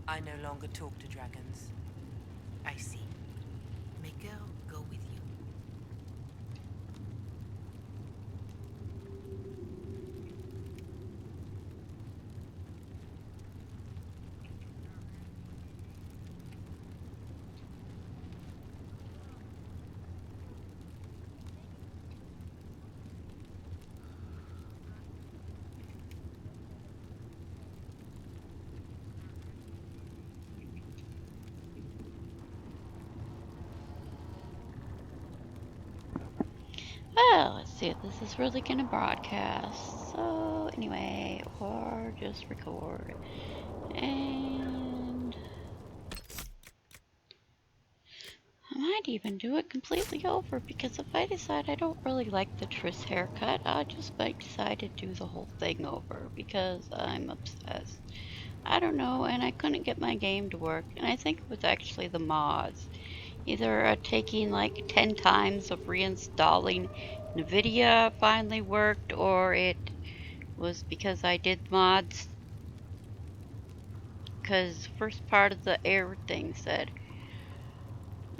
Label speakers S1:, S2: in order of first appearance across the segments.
S1: I no longer talk to dragons.
S2: I see. Miguel, go with you.
S3: Well, let's see if this is really gonna broadcast. So, anyway, or just record. And I might even do it completely over because if I decide I don't really like the Triss haircut, I just might decide to do the whole thing over because I'm obsessed. I don't know, and I couldn't get my game to work, and I think it was actually the mods. Either taking like 10 times of reinstalling NVIDIA finally worked, or it was because I did mods. Because first part of the air thing said,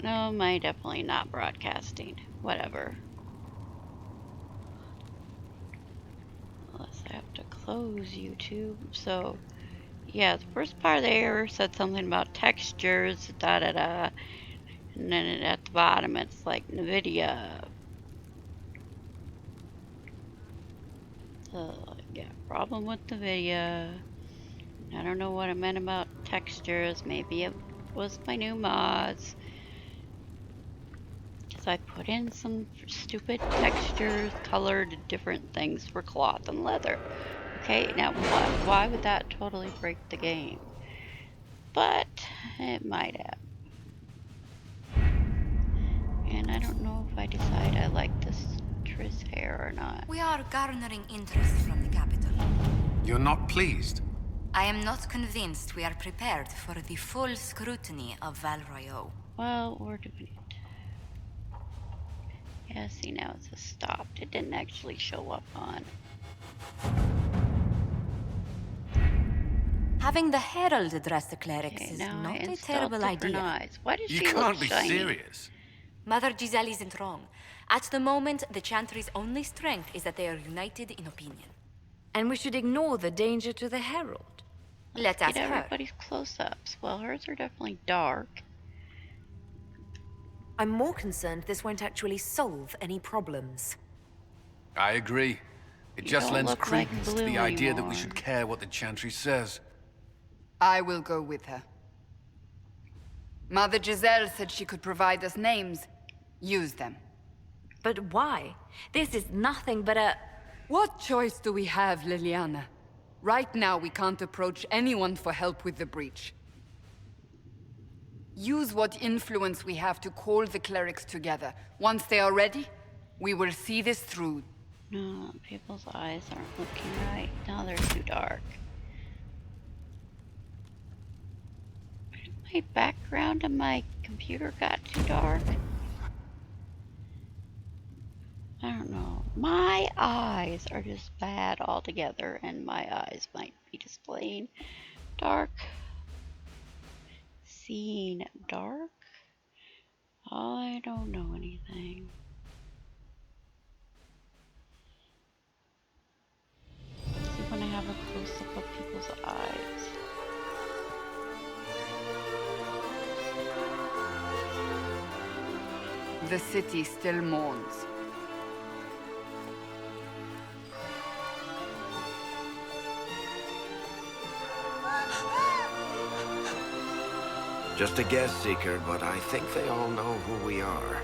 S3: no, my definitely not broadcasting. Whatever. Unless I have to close YouTube. So, yeah, the first part of the error said something about textures, da da da. And then at the bottom, it's like NVIDIA. Yeah, problem with NVIDIA. I don't know what it meant about textures. Maybe it was my new mods. Because I put in some stupid textures, colored different things for cloth and leather. Okay, now why would that totally break the game? But it might have. And I don't know if I decide I like this Triss hair or not.
S4: We are garnering interest from the capital.
S5: You're not pleased?
S4: I am not convinced we are prepared for the full scrutiny of Val Royeaux.
S3: Well, we're doing it. Yeah, see, now it's stopped. It didn't actually show up on.
S4: Having the Herald address the clerics
S3: Okay,
S4: is
S3: now
S4: not
S3: I
S4: a
S3: installed
S4: terrible
S3: different
S4: idea.
S3: eyes. Why does
S5: You
S3: she
S5: can't
S3: look
S5: be
S3: shiny?
S5: serious.
S4: Mother Giselle isn't wrong. At the moment, the Chantry's only strength is that they are united in opinion.
S6: And we should ignore the danger to the Herald.
S4: Let's ask
S3: Get
S4: her.
S3: everybody's close-ups. Well, hers are definitely dark.
S7: I'm more concerned this won't actually solve any problems.
S5: I agree. It
S3: You
S5: just
S3: don't
S5: lends
S3: look like
S5: credence to
S3: Blue
S5: the idea that
S3: anymore.
S5: we should care what the Chantry says.
S8: I will go with her. Mother Giselle said she could provide us names. Use them.
S6: But why? This is nothing but a...
S8: What choice do we have, Liliana? Right now, we can't approach anyone for help with the breach. Use what influence we have to call the clerics together. Once they are ready, we will see this through.
S3: No, people's eyes aren't looking right. Now they're too dark. My background on my computer got too dark. I don't know. My eyes are just bad altogether, and my eyes might be displaying dark. Seeing dark? I don't know anything. Let's see when I have a close-up of people's eyes.
S8: The city still mourns.
S9: Just a guess, Seeker, but I think they all know who we are.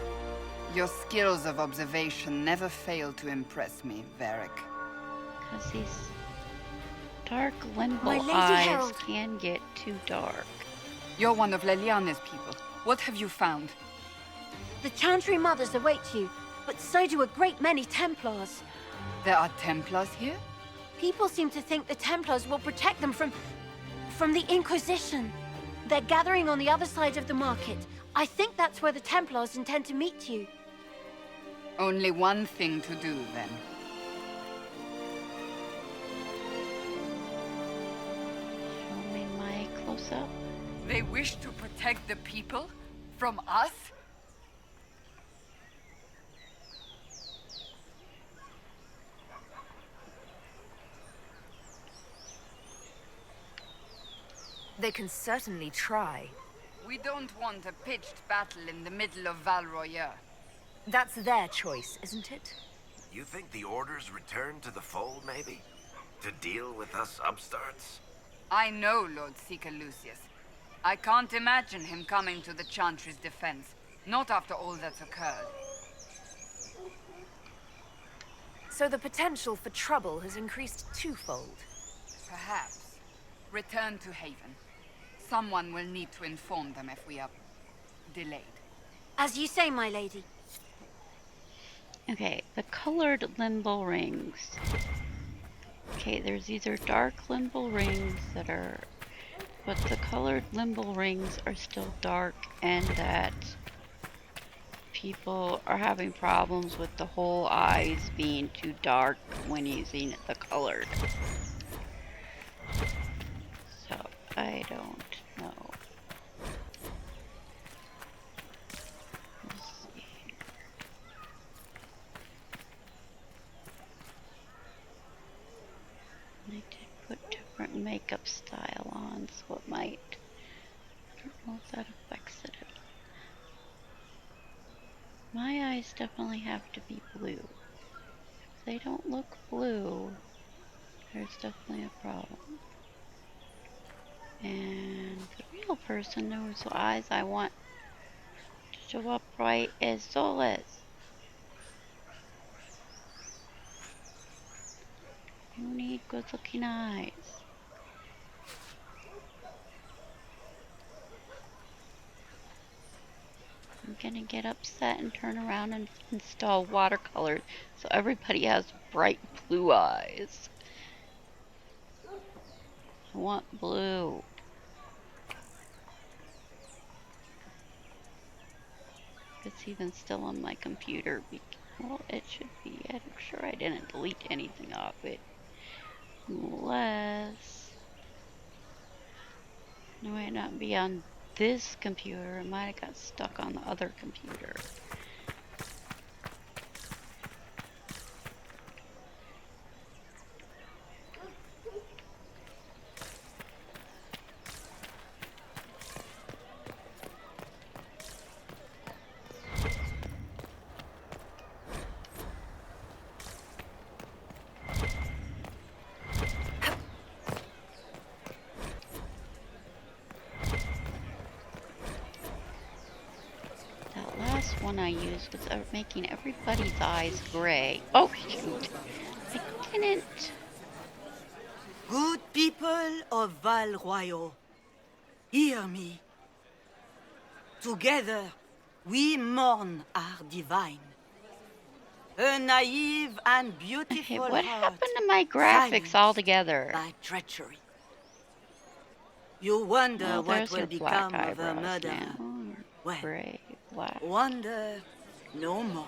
S8: Your skills of observation never fail to impress me, Varric.
S3: Because these dark limbo
S7: My Lady
S3: eyes
S7: Herald.
S3: can get too dark.
S8: You're one of Leliana's people. What have you found?
S7: The Chantry Mothers await you, but so do a great many Templars.
S8: There are Templars here?
S7: People seem to think the Templars will protect them from the Inquisition. They're gathering on the other side of the market. I think that's where the Templars intend to meet you.
S8: Only one thing to do, then.
S3: Show me my close-up.
S8: They wish to protect the people from us?
S6: They can certainly try.
S8: We don't want a pitched battle in the middle of Val Royer.
S6: That's their choice, isn't it?
S9: You think the Order's returned to the fold, maybe? To deal with us upstarts?
S8: I know Lord Seeker Lucius. I can't imagine him coming to the Chantry's defense. Not after all that's occurred.
S6: So the potential for trouble has increased twofold.
S8: Perhaps. Return to Haven. Someone will need to inform them if we are delayed.
S7: As you say, my lady.
S3: Okay, the colored limbo rings. Okay, there's either dark limbo rings that are... But the colored limbo rings are still dark, and that people are having problems with the whole eyes being too dark when using the colored. So, I don't know. Let's see. They did put different makeup style on, so it might. I don't know if that affects it at all. My eyes definitely have to be blue. If they don't look blue, there's definitely a problem. And the real person whose eyes I want to show up right is Solas. You need good looking eyes. I'm gonna get upset and turn around and install watercolors so everybody has bright blue eyes. I want blue. It's even still on my computer. Well, it should be. I'm sure I didn't delete anything off it. Unless... it might not be on this computer. It might have got stuck on the other computer. One I used was making everybody's eyes gray. Oh shoot! I didn't.
S10: Good people of Val Royer, hear me. Together, we mourn our divine. A naive and beautiful
S3: Okay, what
S10: heart
S3: happened to my graphics altogether?
S10: By treachery. You wonder
S3: Well,
S10: what will become of a
S3: eyebrows
S10: murderer.
S3: now.
S10: Well,
S3: Gray, black.
S10: wonder no more.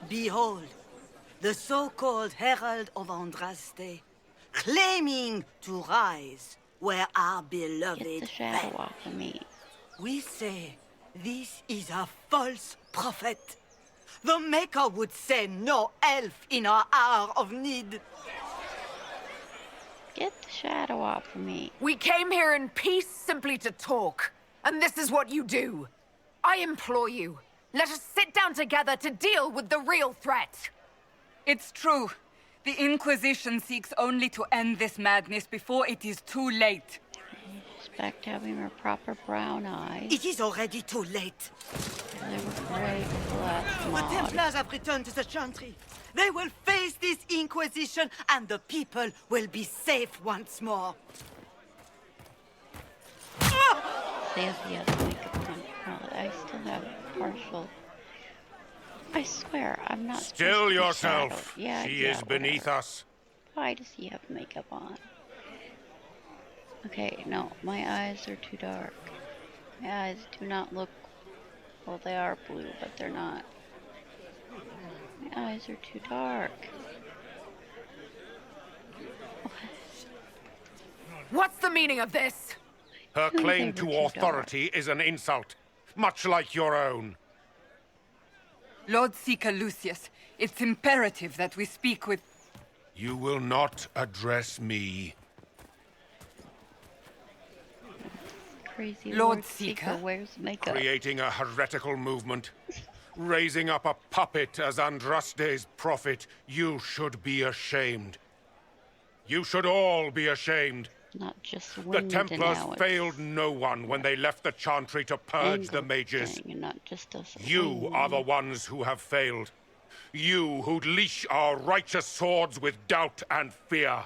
S10: Behold, the so-called Herald of Andraste, claiming to rise where our beloved
S3: Get the shadow
S10: fell.
S3: off of me.
S10: We say this is a false prophet. The Maker would send no elf in our hour of need.
S3: Get the shadow off of me.
S6: We came here in peace simply to talk. And this is what you do. I implore you, let us sit down together to deal with the real threat.
S8: It's true. The Inquisition seeks only to end this madness before it is too late.
S3: I expect having her proper brown eyes.
S10: It is already too late.
S3: They were gray with the last
S10: The
S3: mod.
S10: Templars have returned to the Chantry. They will face this Inquisition, and the people will be safe once more.
S3: They have the other makeup on. Well, I still have partial. I swear, I'm not.
S11: Still yourself.
S3: Yeah,
S11: she
S3: yeah,
S11: is beneath
S3: whatever.
S11: us.
S3: Why does he have makeup on? Okay, no, my eyes are too dark. My eyes do not look. Well, they are blue, but they're not. My eyes are too dark.
S6: What's the meaning of this?
S11: Her
S3: Who
S11: claim
S3: they
S11: to
S3: were too
S11: authority is an insult, much like your own.
S8: Lord Seeker Lucius, it's imperative that we speak with...
S11: You will not address me.
S3: Crazy
S8: Lord
S3: Seeker
S8: Seeker?
S3: wears makeup.
S11: Creating a heretical movement. Raising up a puppet as Andraste's prophet. You should be ashamed. You should all be ashamed.
S3: Not just
S11: The
S3: wind
S11: Templars
S3: now, it's
S11: failed no one when they left the Chantry to purge the
S3: angled
S11: mages.
S3: thing and not just us
S11: You
S3: alone.
S11: are the ones who have failed. You who'd leash our righteous swords with doubt and fear.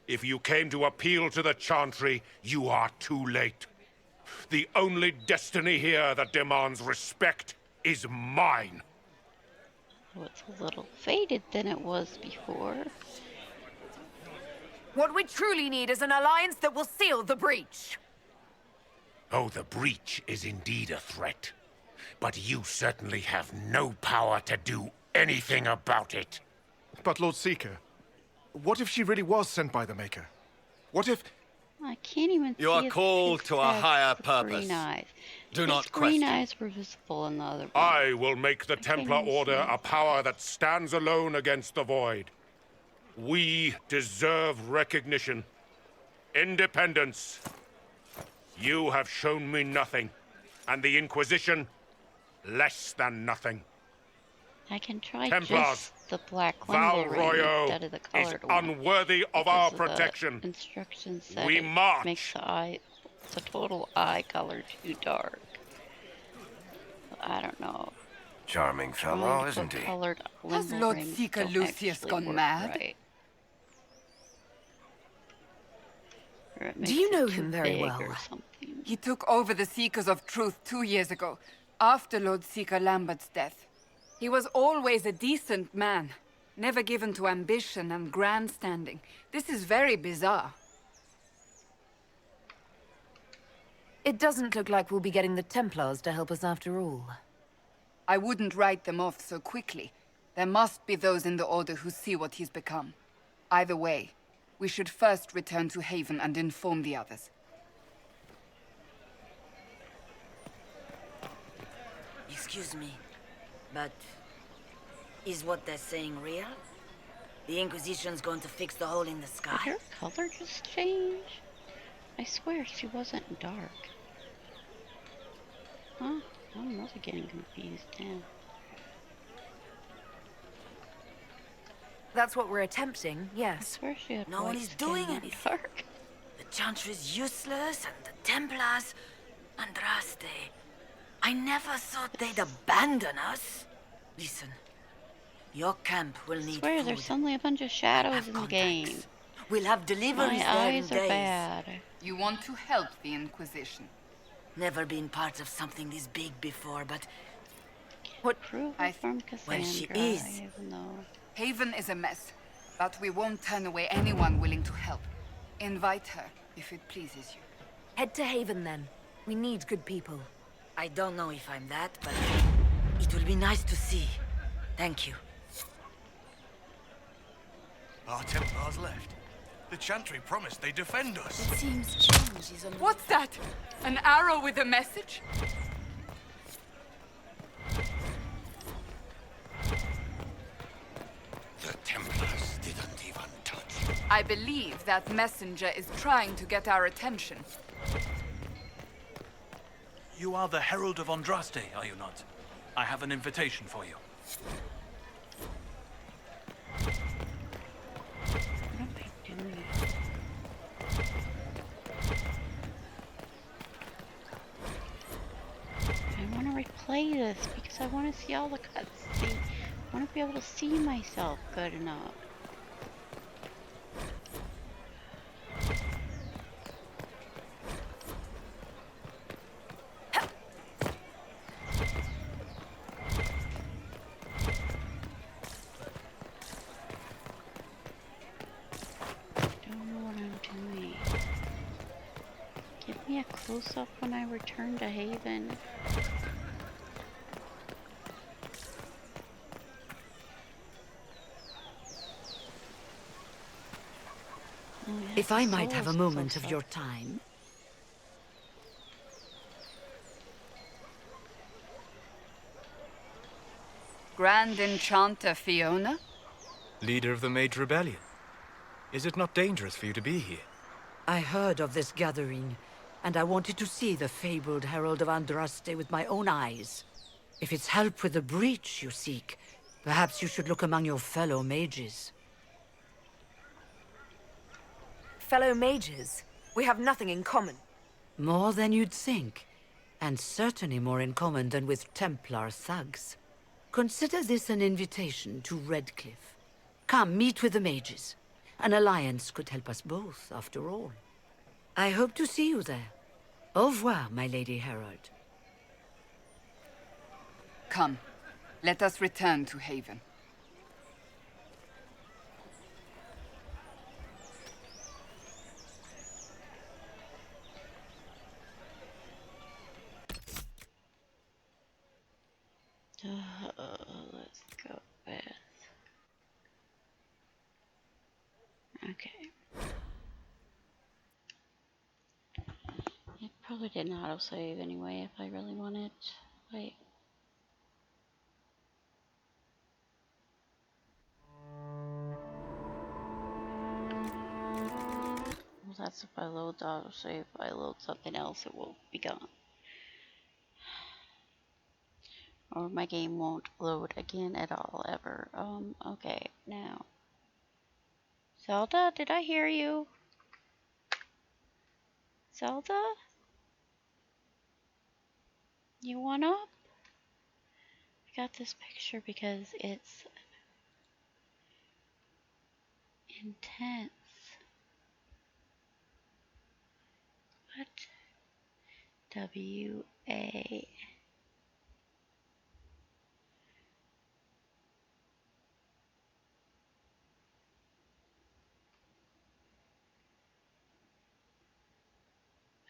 S11: If you came to appeal to the Chantry, you are too late. The only destiny here that demands respect is mine.
S3: Oh, it's a little faded than it was before.
S6: What we truly need is an alliance that will seal the breach.
S11: Oh, the breach is indeed a threat. But you certainly have no power to do anything about it.
S12: But Lord Seeker, what if she really was sent by the Maker? What if...
S3: I can't even see
S13: You are
S3: his
S13: called to a
S3: face,
S13: higher
S3: the
S13: purpose.
S3: Green eyes.
S13: Do
S3: His
S13: not
S3: green
S13: question.
S3: eyes were visible in the other one.
S11: I will make the
S3: can't
S11: Templar
S3: even
S11: Order
S3: see.
S11: a power that stands alone against the Void. We deserve recognition. Independence. You have shown me nothing. And the Inquisition, less than nothing.
S3: I can try
S11: Templars,
S3: just the black
S11: Val
S3: Wendell ring
S11: Royo
S3: instead of the
S11: is
S3: colored one.
S11: unworthy of our
S3: because the
S11: protection.
S3: Instructions said
S11: We
S3: it
S11: march.
S3: makes the total eye color too dark. I don't know.
S9: Charming fellow, isn't he?
S3: Colored
S8: Has
S3: Wendell
S8: Lord
S3: rings
S8: Seeker
S3: don't
S8: Lucius
S3: actually
S8: gone
S3: work
S8: mad?
S3: right. Or it
S6: Do
S3: makes
S6: you
S3: it
S6: know
S3: too
S6: him very
S3: big
S6: well?
S3: or something.
S8: He took over the Seekers of Truth 2 years ago, after Lord Seeker Lambert's death. He was always a decent man, never given to ambition and grandstanding. This is very bizarre.
S6: It doesn't look like we'll be getting the Templars to help us after all.
S8: I wouldn't write them off so quickly. There must be those in the Order who see what he's become. Either way, we should first return to Haven and inform the others.
S2: Excuse me, but is what they're saying real? The Inquisition's going to fix the hole in the
S3: Did
S2: sky?
S3: her color just change? I swear she wasn't dark. Huh? I'm really getting confused now.
S6: That's what we're attempting,
S3: I
S6: yes.
S3: swear she had
S2: No
S3: white
S2: one is
S3: skin,
S2: doing
S3: not
S2: anything.
S3: dark.
S2: The Chantry's useless, and the Templars... Andraste... I never thought they'd abandon us. Listen, your camp will
S3: I
S2: need
S3: swear
S2: food.
S3: there's suddenly a bunch of shadows
S2: have
S3: in the
S2: contacts.
S3: game.
S2: We'll have deliveries
S3: My
S2: there in
S3: eyes are
S2: days.
S3: bad.
S8: You want to help the Inquisition.
S2: Never been part of something this big before, but
S3: What proof from
S2: Well,
S3: Cassandra,
S2: she is.
S3: even though...
S8: Haven is a mess, but we won't turn away anyone willing to help. Invite her, if it pleases you.
S6: Head to Haven then. We need good people.
S2: I don't know if I'm that, but it will be nice to see. Thank you.
S13: Our Templars left. The Chantry promised they'd defend us.
S7: It seems change is on the...
S8: What's that? An arrow with a message?
S11: The Templars didn't even touch.
S8: I believe that messenger is trying to get our attention.
S14: You are the Herald of Andraste, are you not? I have an invitation for you.
S3: What am I doing? I want to replay this because I want to see all the cutscenes. I want to be able to see myself good enough. Don't know what I'm doing. Give me a close-up when I return to Haven.
S2: If I might have a moment of your time.
S8: Grand Enchanter Fiona?
S15: Leader of the Mage Rebellion. Is it not dangerous for you to be here?
S10: I heard of this gathering, and I wanted to see the fabled Herald of Andraste with my own eyes. If it's help with the breach you seek, perhaps you should look among your fellow mages.
S6: Fellow mages? We have nothing in common.
S10: More than you'd think, and certainly more in common than with Templar thugs. Consider this an invitation to Redcliffe. Come, meet with the mages. An alliance could help us both, after all. I hope to see you there. Au revoir, my Lady Herald.
S8: Come, let us return to Haven.
S3: Let's go with... Okay. It probably didn't autosave anyway if I really wanted. Wait. Well, that's if I load the autosave. If I load something else, it will be gone. Or my game won't load again at all, ever. Okay, now. Zelda, did I hear you? Zelda? You want up? I got this picture because it's intense. What? W-A.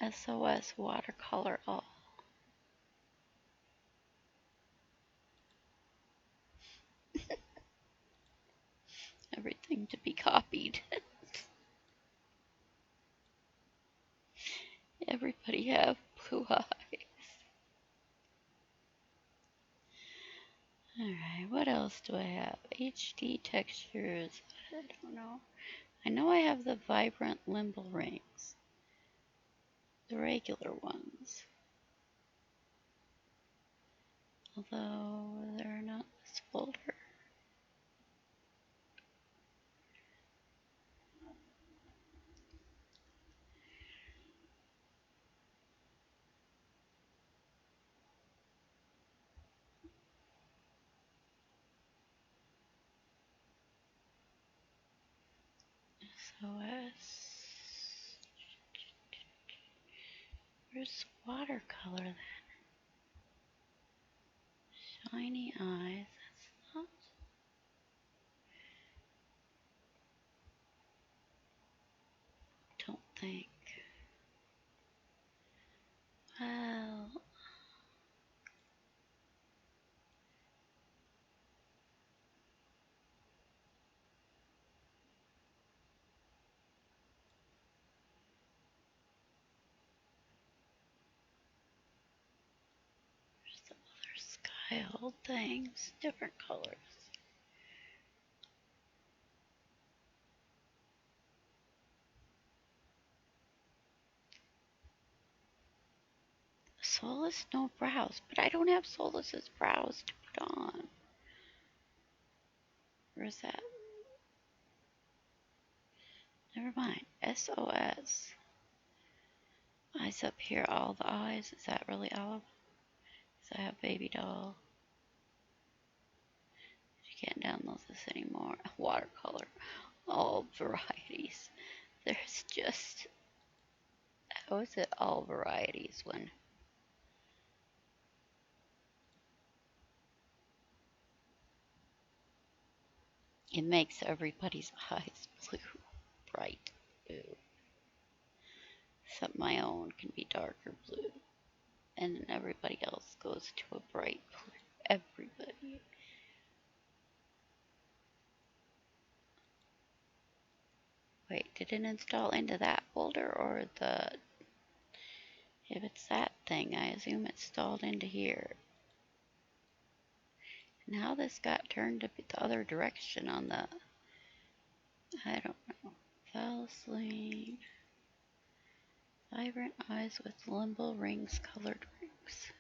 S3: SOS watercolor all. Everything to be copied. Everybody have blue eyes. Alright, what else do I have? HD textures. I don't know. I know I have the vibrant limbo rings. The regular ones. Although they're not this folder. SOS. Where's watercolor then? Shiny eyes. That's not. Don't think. Well. There's the other sky old things. Different colors. Solas no brows, but I don't have Solas's brows to put on. Where's that? Never mind. SOS. Eyes up here, all the eyes. Is that really all of them? Because I have baby doll. You can't download this anymore. Watercolor. All varieties. There's just... How is it all varieties when... It makes everybody's eyes blue. Bright blue. Except my own can be darker blue. And then everybody else goes to a bright blue. Everybody. Wait, did it install into that folder or the... If it's that thing, I assume it's installed into here. Now this got turned the other direction on the, I don't know. Fell asleep. Vibrant eyes with limbo rings, colored rings.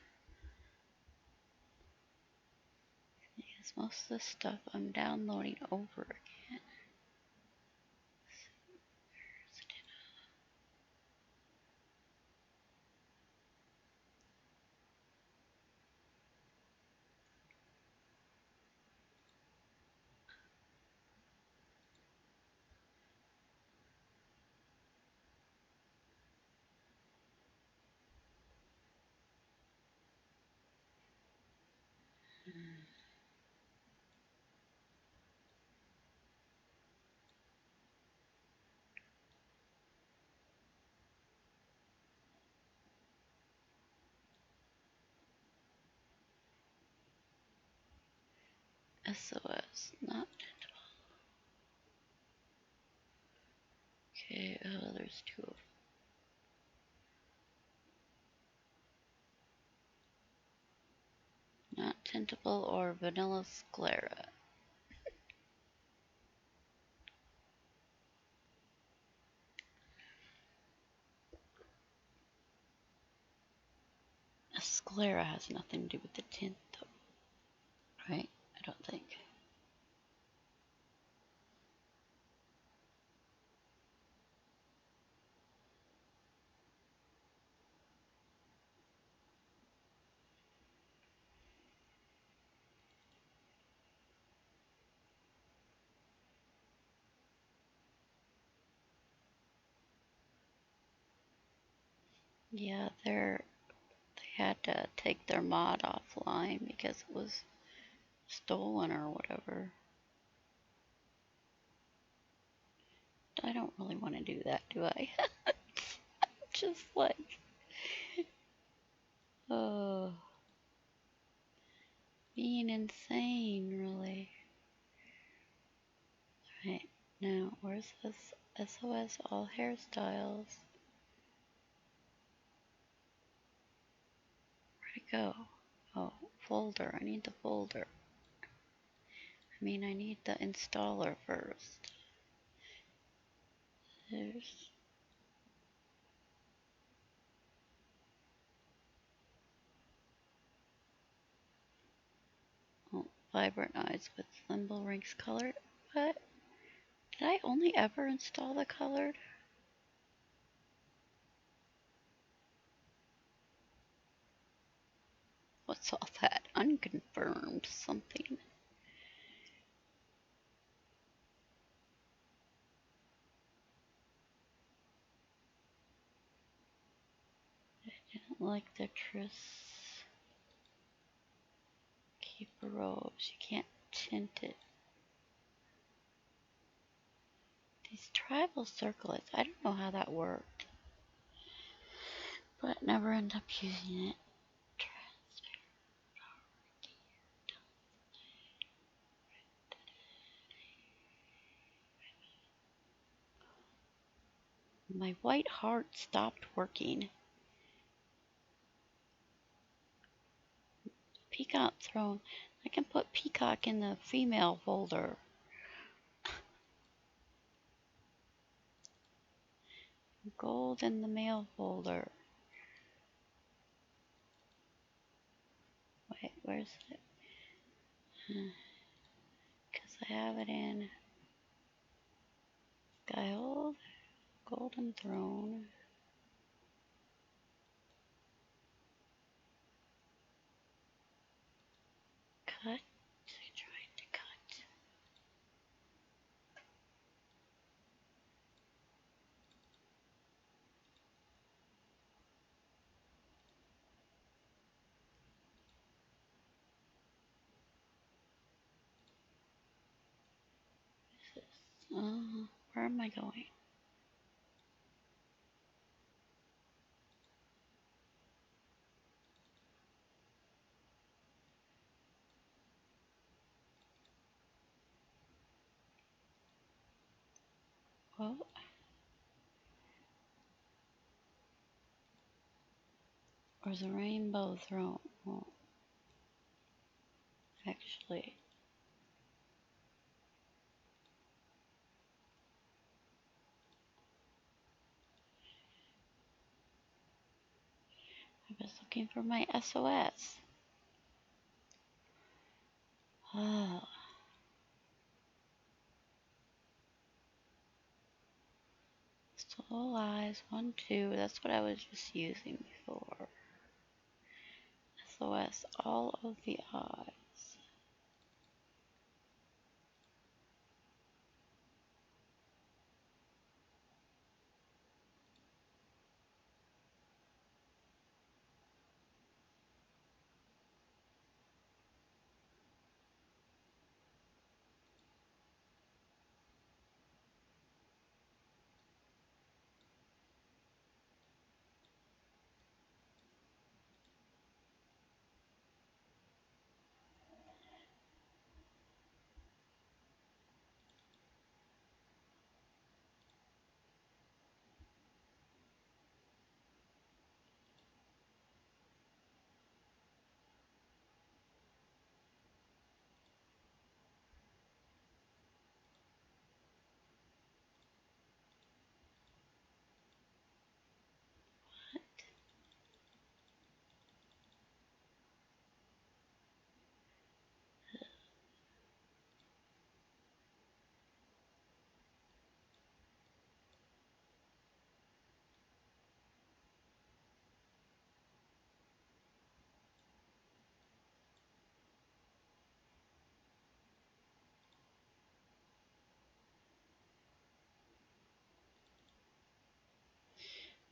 S3: Because most of the stuff I'm downloading over again. SOS, not okay. Oh, there's two of them. Not tentable or vanilla sclera. A sclera has nothing to do with the tint, though, right? I don't think. Yeah, they had to take their mod offline because it was stolen or whatever. I don't really want to do that, do I? Just like, oh, being insane, really. Right, now, where's this SOS all hairstyles? Where'd it go? Oh, folder, I need the folder. I mean, I need the installer first. There's oh, vibrant eyes with thimble rings colored. What? Did I only ever install the colored? What's all that? Unconfirmed something. I didn't like the Triss Keeper robes. You can't tint it. These tribal circlets, I don't know how that worked, but never end up using it. My white heart stopped working. Peacock throne. I can put peacock in the female folder. Gold in the male folder. Wait, where's it? Because I have it in Skyhold, Golden Throne. Cut. Trying to cut. Where am I going? Oh. Where's the rainbow throne? Oh. Actually, I was looking for my SOS. Oh. Soul eyes, 1, 2. That's what I was just using before. SOS, all of the eyes.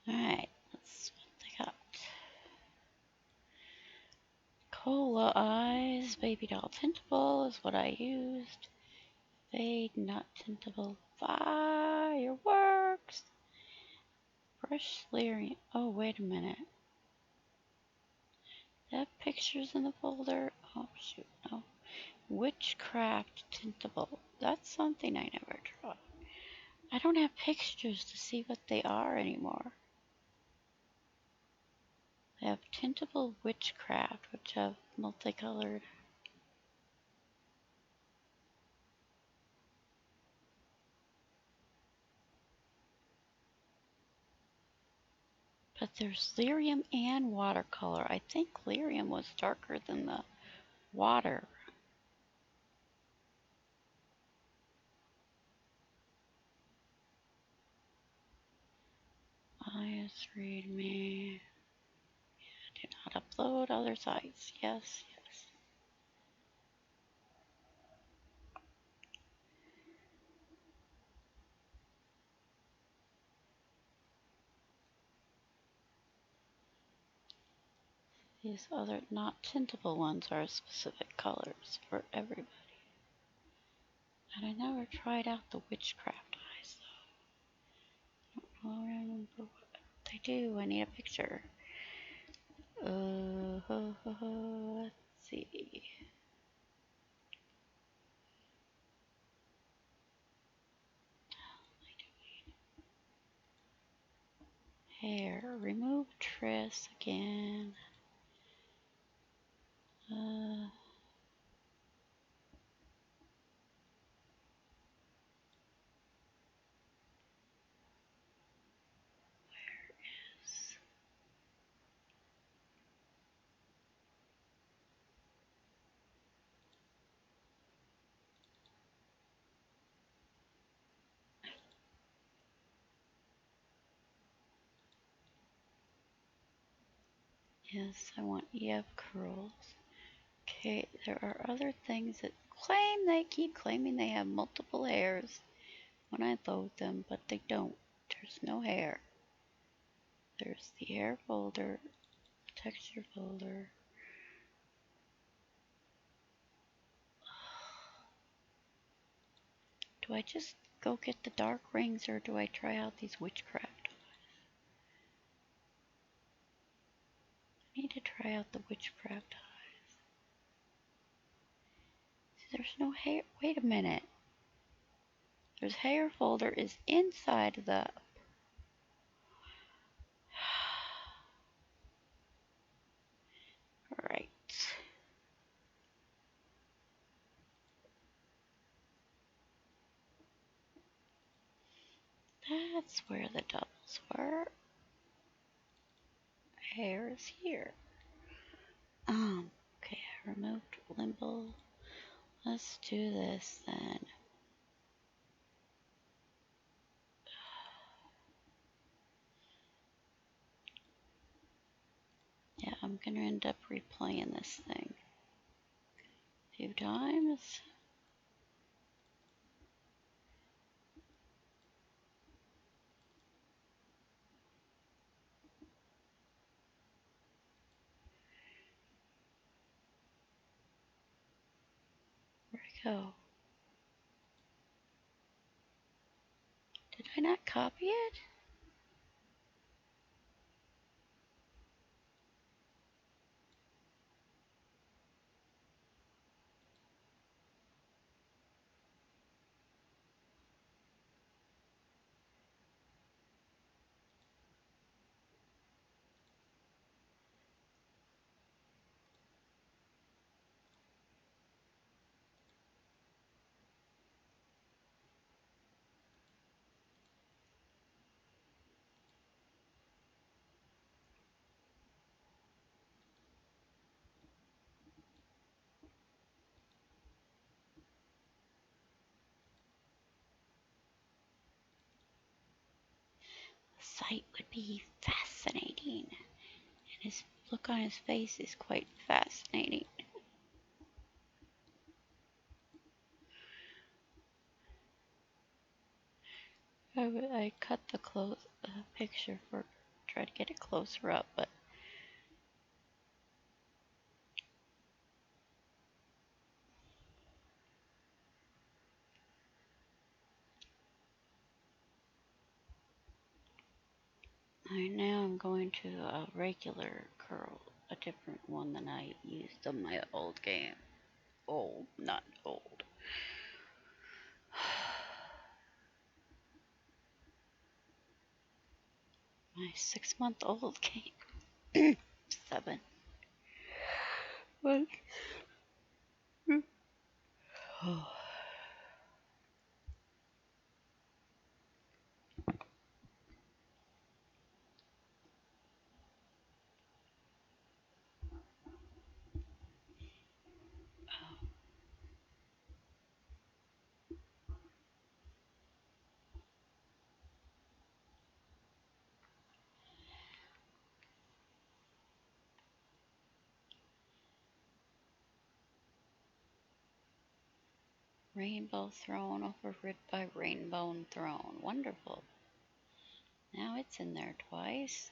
S3: Alright, let's what they got. Cola eyes, baby doll tintable is what I used. Fade, not tintable. Fireworks! Brush layering. Oh, wait a minute. They have pictures in the folder? Oh, shoot, no. Witchcraft tintable. That's something I never tried. I don't have pictures to see what they are anymore. They have tintable witchcraft, which have multicolored. But there's lyrium and watercolor. I think lyrium was darker than the water. Eyes, read me. Do not upload other sites. Yes, yes. These other not tintable ones are specific colors for everybody. And I never tried out the witchcraft eyes though. I don't remember what they do. I need a picture. Let's see. Hair. Remove tris again. Yes, I want EF curls. Okay, there are other things that keep claiming they have multiple hairs when I load them, but they don't. There's no hair. There's the hair folder, texture folder. Do I just go get the dark rings or do I try out these witchcraft? I need to try out the witchcraft eyes. See, there's no hair. Wait a minute. There's hair folder is inside the. Right. That's where the doubles were. Hair is here. Okay, I removed limbo. Let's do this then. Yeah, I'm gonna end up replaying this thing a few times. Where'd it go? Did I not copy it? The sight would be fascinating. And his look on his face is quite fascinating. I cut the picture for try to get it closer up, but now I'm going to a regular curl, a different one than I used on my old game. Old, not old. My 6-month-old game. 7. What? Oh. Rainbow Throne overrid by Rainbow Throne. Wonderful. Now it's in there twice.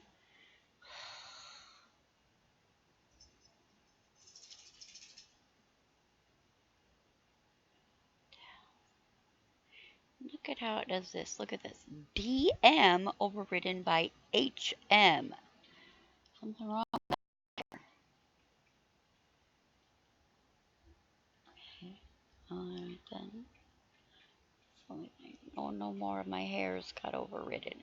S3: Look at how it does this. Look at this. DM overridden by HM. Something wrong with that there. Okay. Alright then. Oh, no more of my hairs got overridden.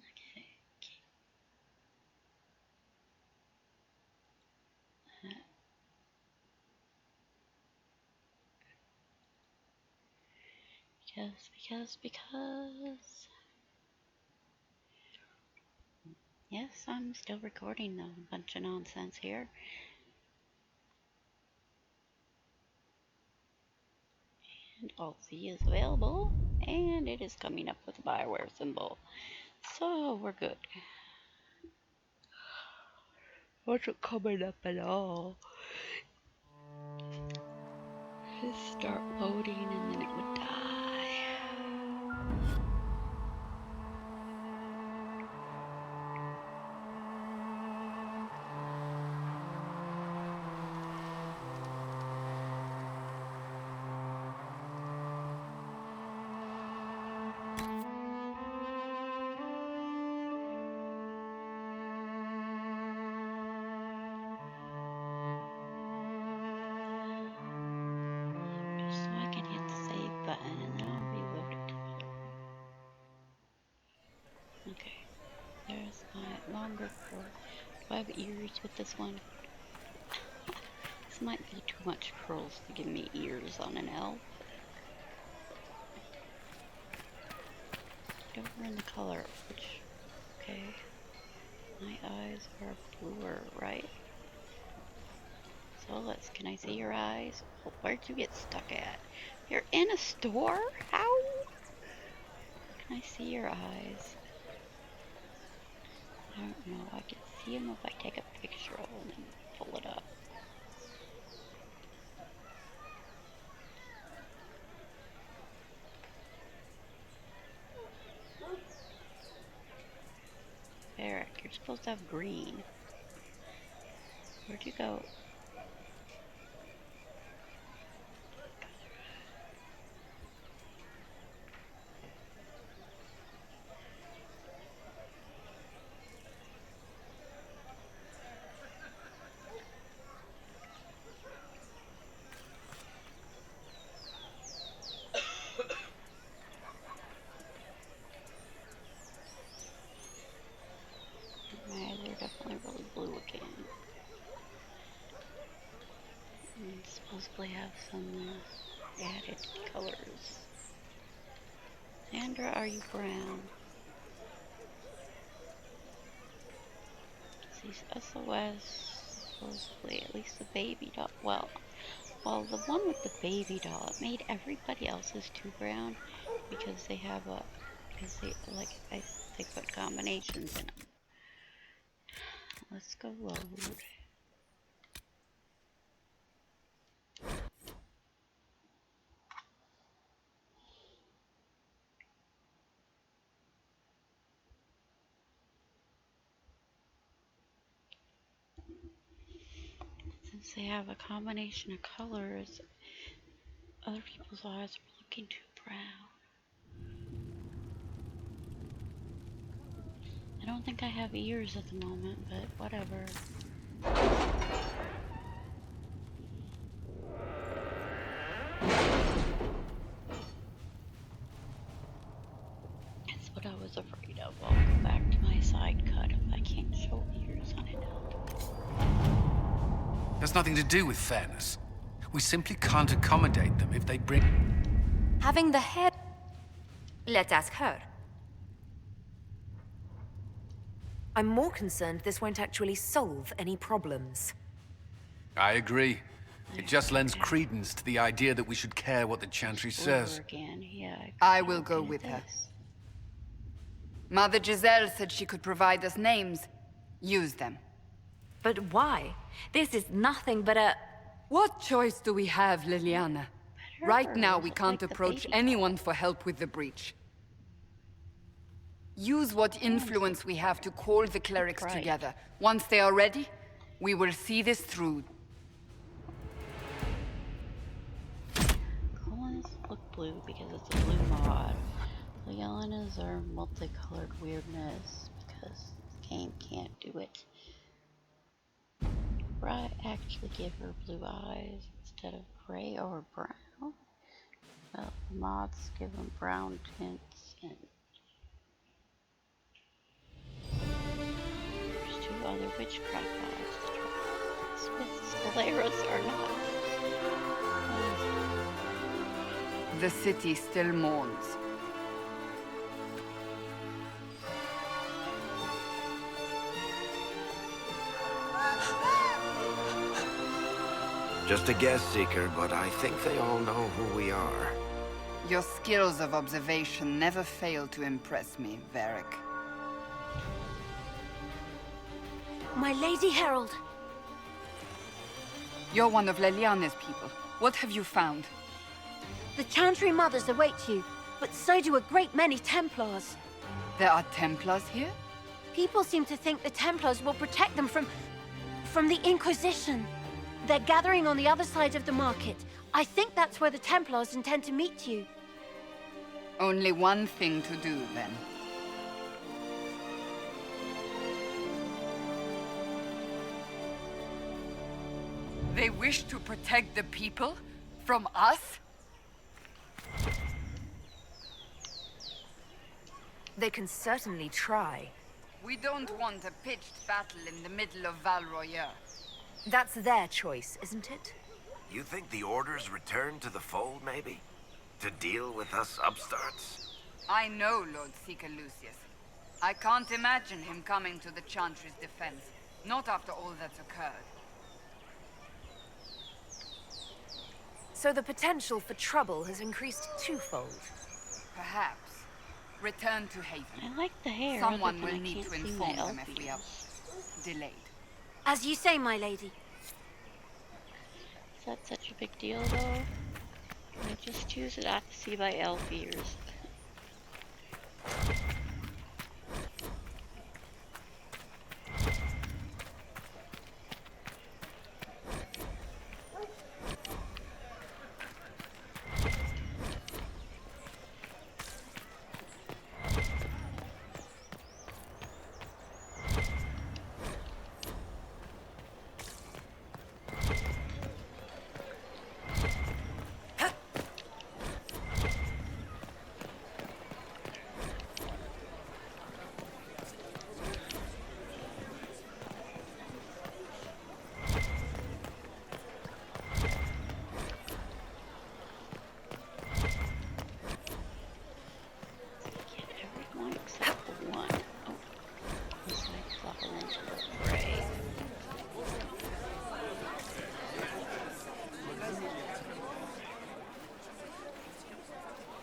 S3: Okay. Because. Yes, I'm still recording though. A bunch of nonsense here. And Alt-Z is available. And it is coming up with a Bioware symbol. So we're good. Wasn't coming up at all. Just start loading and then it would die. Just so I can hit the save button and then I'll reload it. Okay, there's my longer cord. Do I have ears with this one? This might be too much pearls to give me ears on an elf. Don't ruin the color, which, okay. My eyes are bluer, right? Solas, can I see your eyes? Oh, where'd you get stuck at? You're in a store? How? Can I see your eyes? I don't know. I can see them if I take a picture of them and pull it up. Eric, you're supposed to have green. Where'd you go? My eyes are definitely really blue again. And supposedly have some added colors. Sandra, are you brown? See, SOS, supposedly, at least the baby doll. Well, the one with the baby doll, it made everybody else's too brown because they have a, because they, like, they put combinations in them. Let's go load. Since they have a combination of colors, other people's eyes are looking too brown. I don't think I have ears at the moment, but whatever. That's what I was afraid of. I'll go back to my side cut if I can't show ears on it.
S5: Has nothing to do with fairness. We simply can't accommodate them if they bring...
S4: Having the hair... Let's ask her.
S1: I'm more concerned this won't actually solve any problems.
S5: I agree. It just lends credence to the idea that we should care what the Chantry says.
S3: Again. Yeah,
S8: I will go with her. Mother Giselle said she could provide us names. Use them.
S16: But why? This is nothing but a...
S8: What choice do we have, Liliana? Right now, we can't approach anyone for help with the breach. Use what influence we have to call the clerics together. Once they are ready, we will see this through.
S3: Colors look blue because it's a blue mod. Liana's are multicolored weirdness because the game can't do it. Right, actually give her blue eyes instead of gray or brown. Well, the mods give them brown tints and there's two other witchcraft eyes to try. Smith's Scaleras are not.
S8: The city still mourns.
S9: Just a guess, Seeker, but I think they all know who we are.
S8: Your skills of observation never fail to impress me, Varric.
S7: My Lady Herald.
S8: You're one of Leliane's people. What have you found?
S7: The Chantry Mothers await you, but so do a great many Templars.
S8: There are Templars here?
S7: People seem to think the Templars will protect them from the Inquisition. They're gathering on the other side of the market. I think that's where the Templars intend to meet you.
S8: Only one thing to do, then. They wish to protect the people? From us?
S1: They can certainly try.
S8: We don't want a pitched battle in the middle of Val Royer.
S1: That's their choice, isn't it?
S9: You think the Order's returned to the fold, maybe? To deal with us upstarts?
S8: I know Lord Seeker Lucius. I can't imagine him coming to the Chantry's defense. Not after all that's occurred.
S1: So the potential for trouble has increased twofold.
S8: Perhaps. Return to Haven.
S3: I like the hair.
S8: Someone
S3: other than
S8: will
S3: I
S8: need
S3: can't
S8: to
S3: see
S8: inform
S3: my
S8: them if we are delayed.
S7: As you say, my lady.
S3: Is that such a big deal, though? I just choose not to see my elf ears.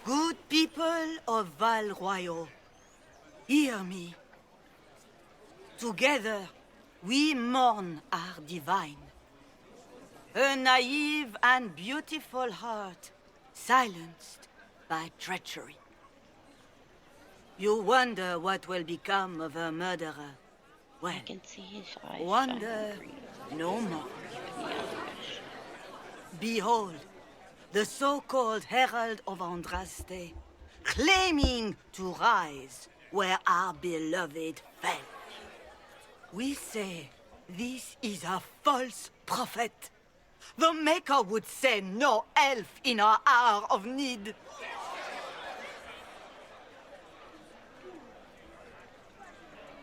S2: Good people of Val Royal, hear me. Together, we mourn our divine. Her naive and beautiful heart, silenced by treachery. You wonder what will become of her murderer. Well,
S3: I can see his eyes.
S2: wonder no more. Behold, the so-called Herald of Andraste, claiming to rise where our beloved fell. We say this is a false prophet. The Maker would send no elf in our hour of need.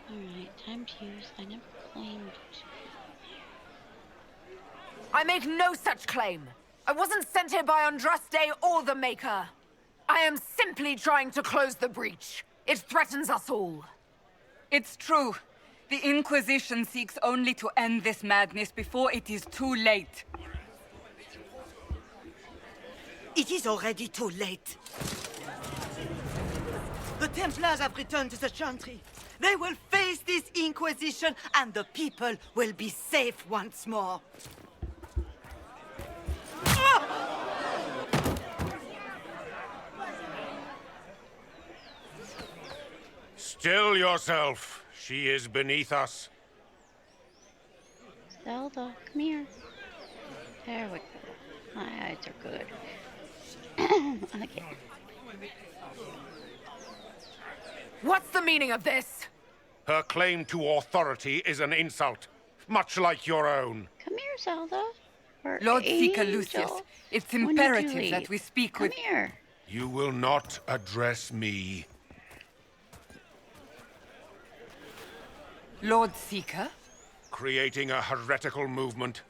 S3: Alright, time to use. I never claimed.
S6: I make no such claim. I wasn't sent here by Andraste or the Maker. I am simply trying to close the breach. It threatens us all.
S8: It's true. The Inquisition seeks only to end this madness before it is too late.
S2: It is already too late. The Templars have returned to the Chantry. They will face this Inquisition, and the people will be safe once more.
S11: Still yourself. She is beneath us.
S3: Zelda, come here. There we go. My eyes are good. Okay.
S6: What's the meaning of this?
S11: Her claim to authority is an insult, much like your own.
S3: Come here, Zelda. Or
S8: Lord Seeker
S3: Angel.
S8: Lucius, it's
S3: When did you
S8: imperative that
S3: leave?
S8: we speak
S3: Come
S8: with...
S3: here.
S11: You will not address me.
S8: Lord Seeker?
S11: Creating a heretical movement.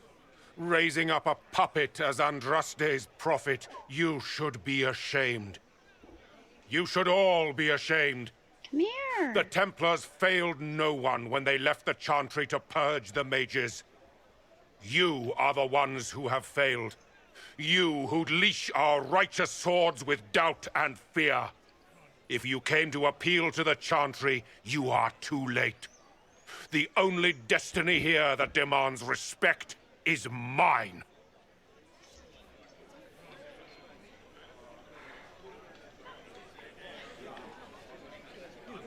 S11: Raising up a puppet as Andraste's prophet. You should be ashamed. You should all be ashamed.
S3: Come here.
S11: The Templars failed no one when they left the Chantry to purge the mages. You are the ones who have failed. You who'd leash our righteous swords with doubt and fear. If you came to appeal to the Chantry, you are too late. The only destiny here that demands respect is mine.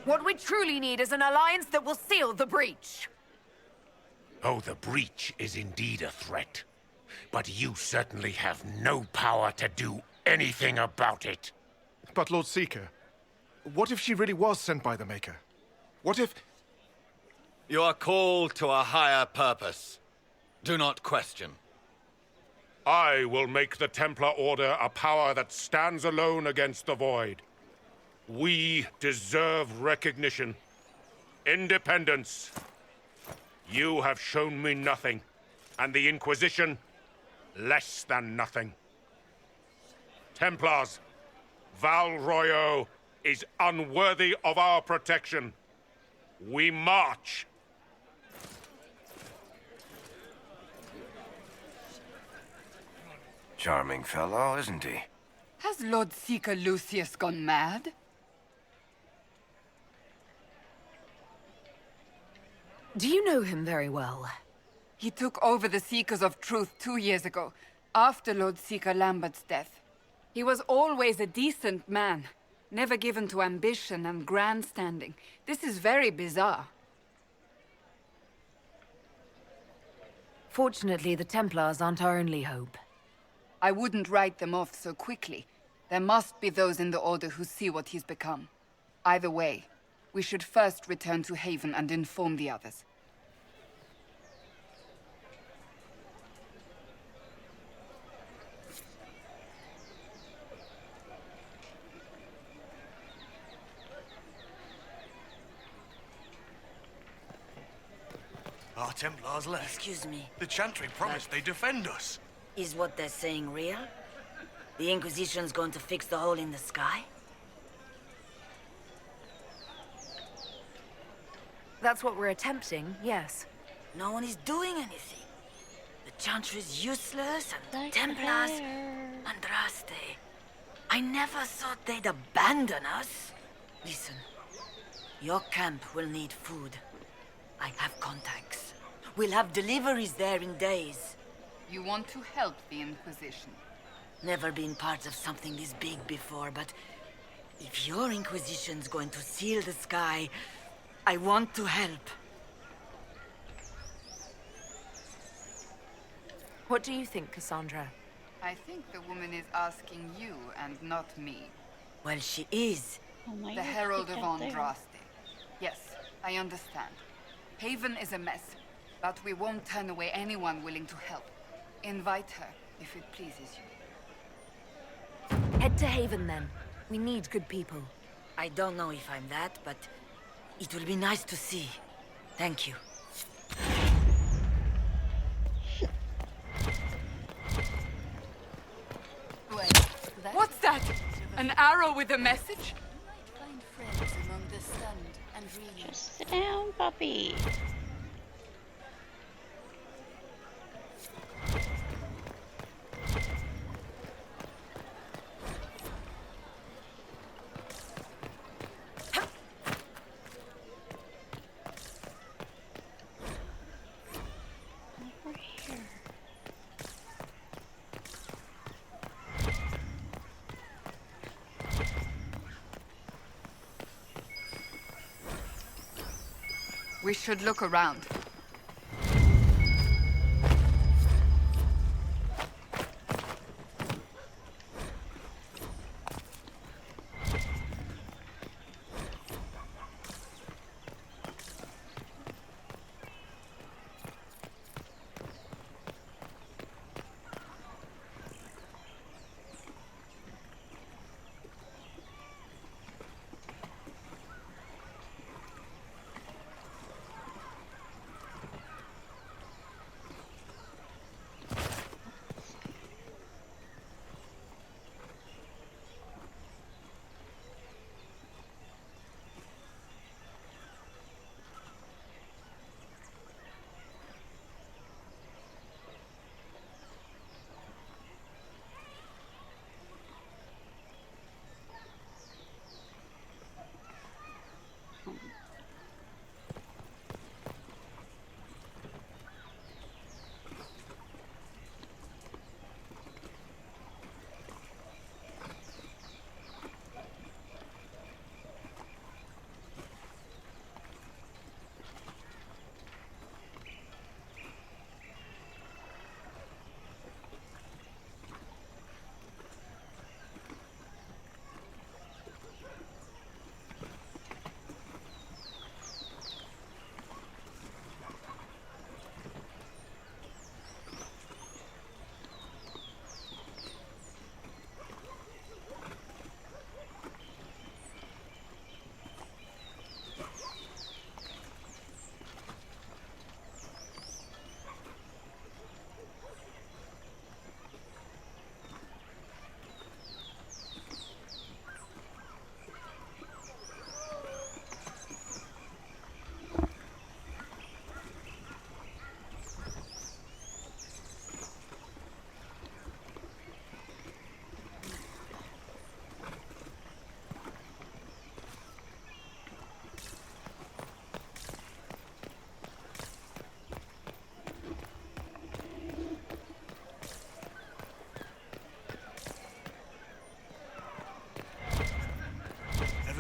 S6: What we truly need is an alliance that will seal the breach.
S11: Oh, the breach is indeed a threat. But you certainly have no power to do anything about it.
S12: But Lord Seeker, what if she really was sent by the Maker? What if...
S17: You are called to a higher purpose. Do not question.
S11: I will make the Templar Order a power that stands alone against the Void. We deserve recognition. Independence. You have shown me nothing. And the Inquisition, less than nothing. Templars, Val Royo is unworthy of our protection. We march!
S9: Charming fellow, isn't he?
S8: Has Lord Seeker Lucius gone mad?
S6: Do you know him very well?
S8: He took over the Seekers of Truth 2 years ago, after Lord Seeker Lambert's death. He was always a decent man, never given to ambition and grandstanding. This is very bizarre.
S6: Fortunately, the Templars aren't our only hope.
S8: I wouldn't write them off so quickly. There must be those in the Order who see what he's become. Either way, we should first return to Haven and inform the others.
S13: Our Templars left.
S2: Excuse me.
S13: The Chantry promised they'd defend us.
S2: Is what they're saying real? The Inquisition's going to fix the hole in the sky?
S1: That's what we're attempting, yes.
S2: No one is doing anything. The Chantry's useless, and the Templars... Andraste. I never thought they'd abandon us. Listen, your camp will need food. I have contacts. We'll have deliveries there in days.
S8: You want to help the Inquisition?
S2: Never been part of something this big before, but if your Inquisition's going to seal the sky, I want to help.
S1: What do you think, Cassandra?
S8: I think the woman is asking you and not me.
S2: Well, she is.
S8: The Herald of Andraste. Yes, I understand. Haven is a mess, but we won't turn away anyone willing to help. Invite her, if it pleases you.
S1: Head to Haven, then. We need good people.
S2: I don't know if I'm that, but it will be nice to see. Thank you.
S8: What's that? An arrow with a message?
S4: Find friends among the stunned and reeling.
S3: Just sit down, puppy.
S8: We should look around.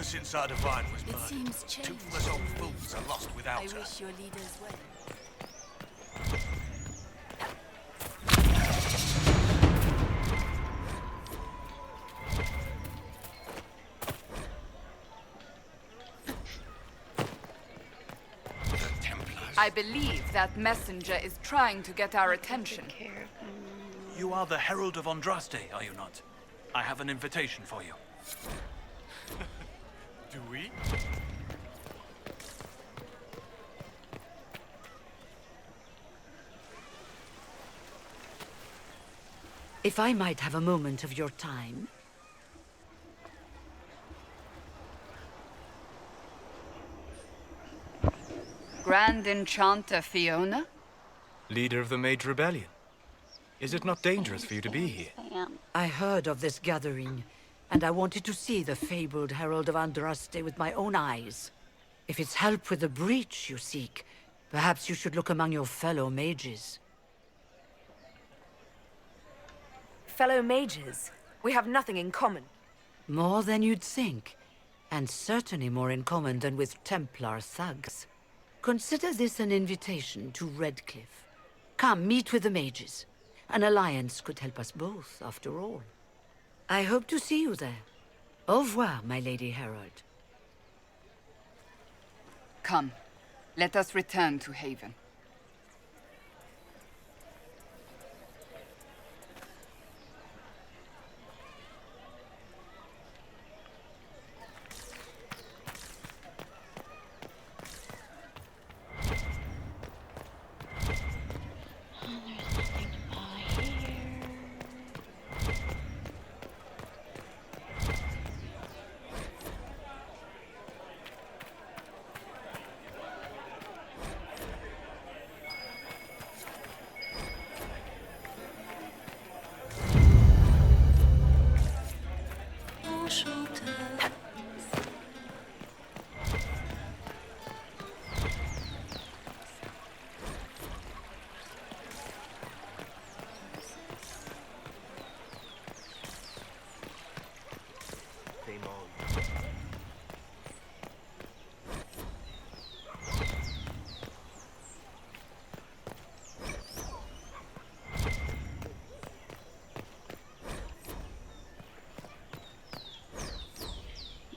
S13: since our divine was
S4: It
S13: murdered,
S4: seems changed.
S13: toothless old fools are lost without
S4: I
S13: her.
S4: wish your leaders well.
S8: I believe that messenger is trying to get our attention.
S14: You are the Herald of Andraste, are you not? I have an invitation for you.
S13: Do we?
S10: If I might have a moment of your time.
S8: Grand Enchanter Fiona?
S15: Leader of the Mage Rebellion. Is it not dangerous for you to be here?
S10: I heard of this gathering, and I wanted to see the fabled Herald of Andraste with my own eyes. If it's help with the breach you seek, perhaps you should look among your fellow mages.
S1: Fellow mages? We have nothing in common.
S10: More than you'd think, and certainly more in common than with Templar thugs. Consider this an invitation to Redcliffe. Come, meet with the mages. An alliance could help us both, after all. I hope to see you there. Au revoir, my Lady Herald.
S8: Come, let us return to Haven.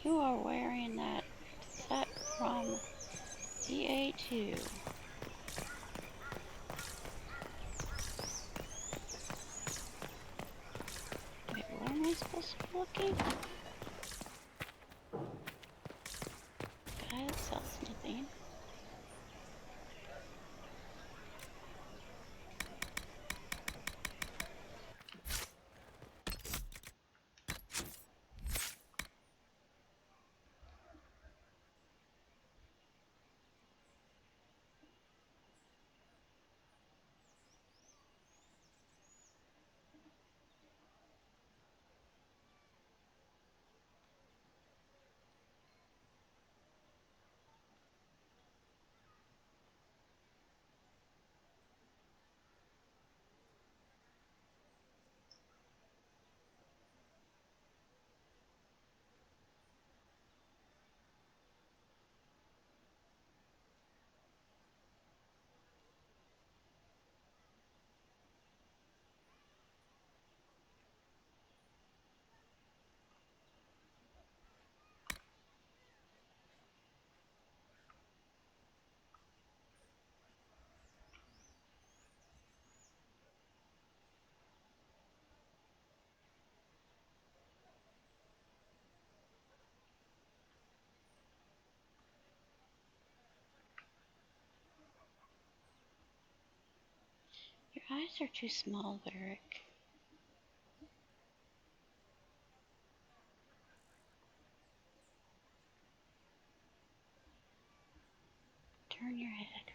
S3: You are wearing that set from DA2. Wait, where am I supposed to be looking? Guy that sells nothing. Your eyes are too small, Lyric. Turn your head.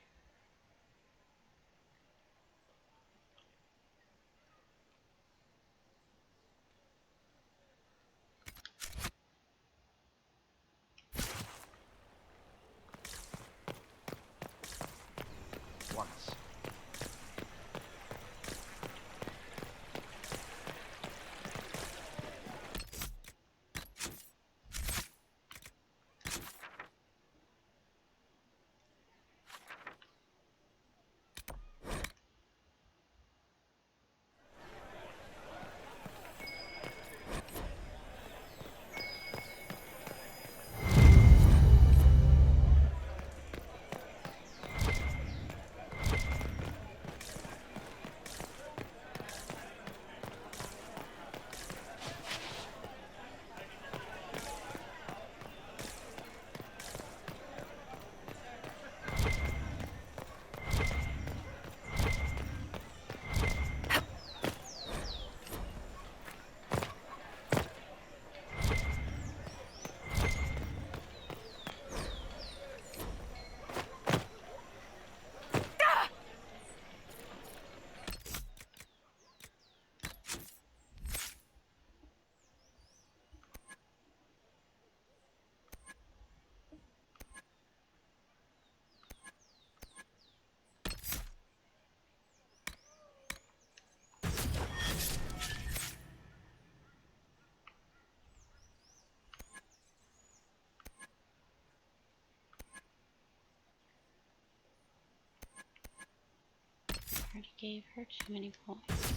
S18: Once.
S3: already gave her too many points.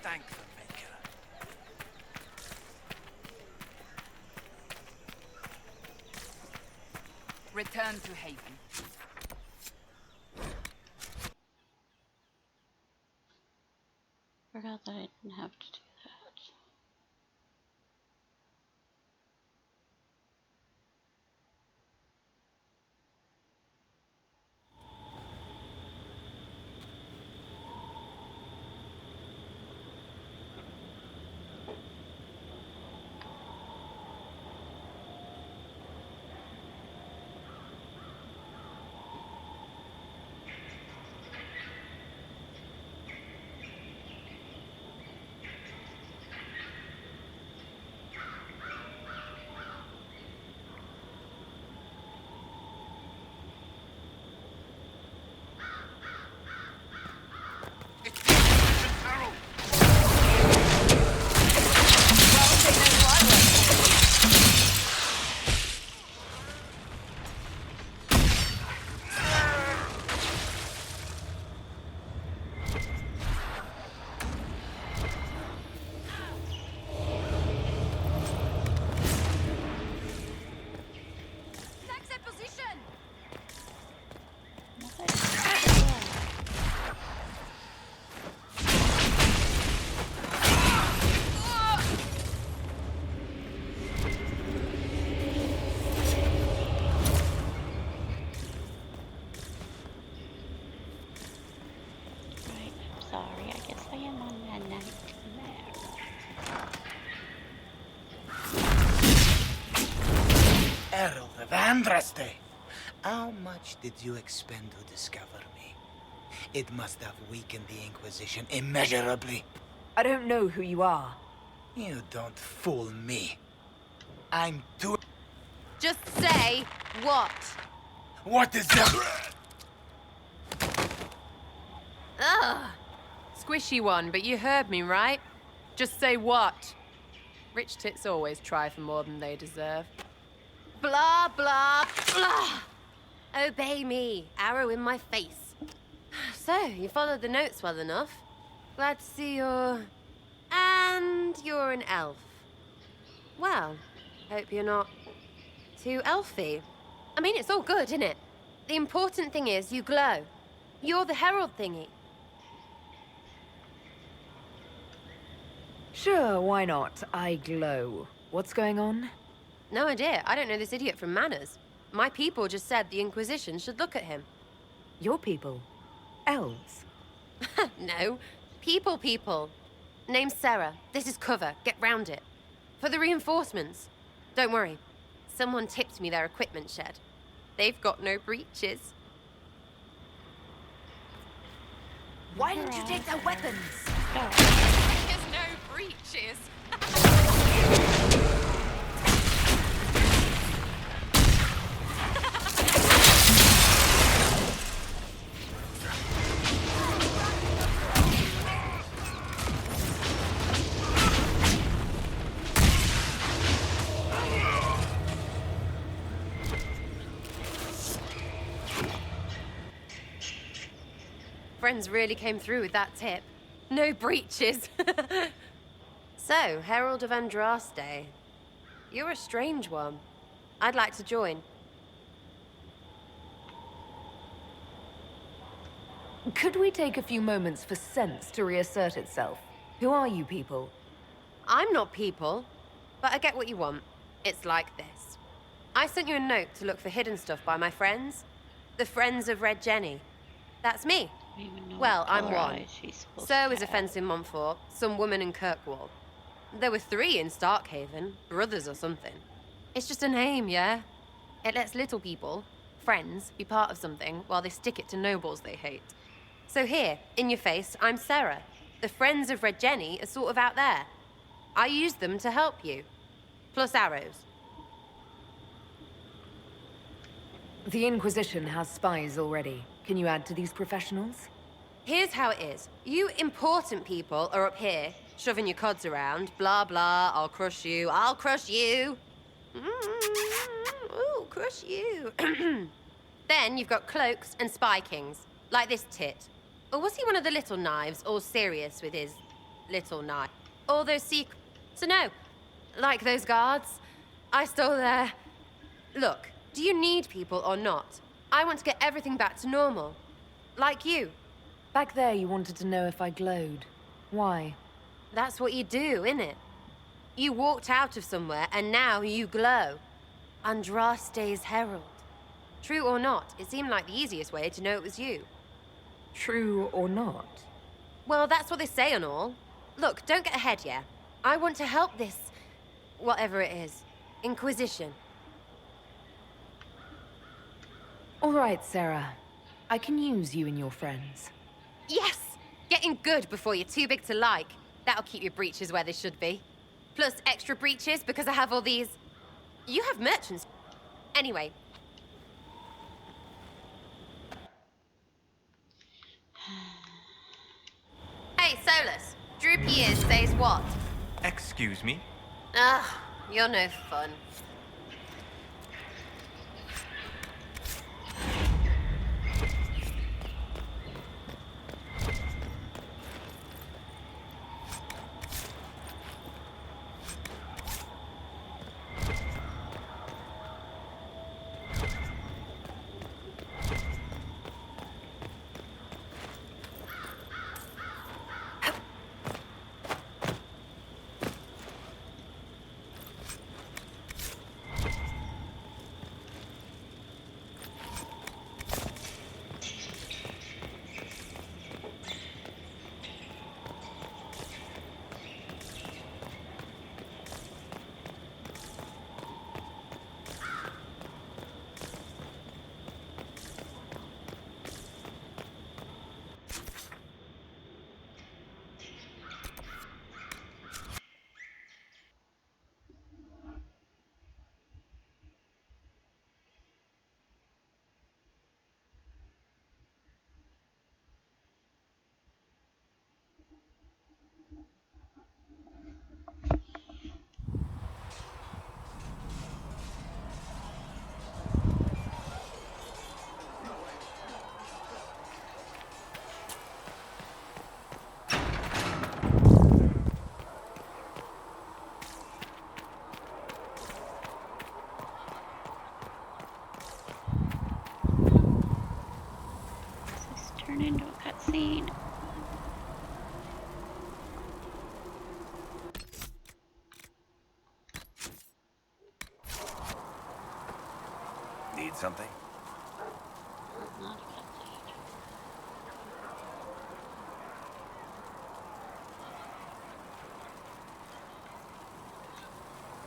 S13: Thank the Maker.
S8: Return to Haven.
S3: Forgot that I didn't have to do that. Sorry, I guess I am on that nightmare.
S18: Herald of Andraste! How much did you expend to discover me? It must have weakened the Inquisition immeasurably.
S6: I don't know who you are.
S18: You don't fool me. I'm too...
S19: Just say what?
S18: What is that?
S19: Ugh. Squishy one, but you heard me, right? Just say what? Rich tits always try for more than they deserve. Blah, blah, blah. Obey me. Arrow in my face. So, you followed the notes well enough. Glad to see you're... And you're an elf. Well, hope you're not too elfy. I mean, it's all good, isn't it? The important thing is you glow. You're the herald thingy.
S6: Sure, why not? I glow. What's going on?
S19: No idea. I don't know this idiot from Manners. My people just said the Inquisition should look at him.
S6: Your people? Elves?
S19: No. People. Name's Sarah. This is cover. Get round it. For the reinforcements. Don't worry. Someone tipped me their equipment shed. They've got no breaches.
S6: Why didn't you take their weapons?
S19: There's no breaches. Friends really came through with that tip. No breaches. So, Herald of Andraste. You're a strange one. I'd like to join.
S6: Could we take a few moments for sense to reassert itself? Who are you people?
S19: I'm not people, but I get what you want. It's like this. I sent you a note to look for hidden stuff by my friends. The Friends of Red Jenny. That's me. Well, I'm one. So is a fence in Montfort, some woman in Kirkwall. There were 3 in Starkhaven, brothers or something. It's just a name, yeah? It lets little people, friends, be part of something while they stick it to nobles they hate. So here, in your face, I'm Sarah. The friends of Red Jenny are sort of out there. I use them to help you. Plus arrows.
S6: The Inquisition has spies already. Can you add to these professionals?
S19: Here's how it is. You important people are up here, shoving your cods around. Blah, blah, I'll crush you, I'll crush you. Ooh, crush you. Then you've got cloaks and spy kings, like this tit. Or was he one of the little knives, all serious with his little knife? All those secret... So no, like those guards. I stole their... Look, do you need people or not? I want to get everything back to normal. Like you.
S6: Back there, you wanted to know if I glowed. Why?
S19: That's what you do, innit? You walked out of somewhere, and now you glow. Andraste's herald. True or not, it seemed like the easiest way to know it was you.
S6: True or not?
S19: Well, that's what they say and all. Look, don't get ahead, yeah? I want to help this... whatever it is. Inquisition.
S6: All right, Sarah. I can use you and your friends.
S19: Yes! Getting good before you're too big to like. That'll keep your breeches where they should be. Plus extra breeches because I have all these... You have merchants. Anyway. Hey, Solas. Droopy ears says what?
S15: Excuse me?
S19: Ugh, you're no fun.
S3: Turn into a cutscene.
S9: Need something?
S3: Not a cutscene.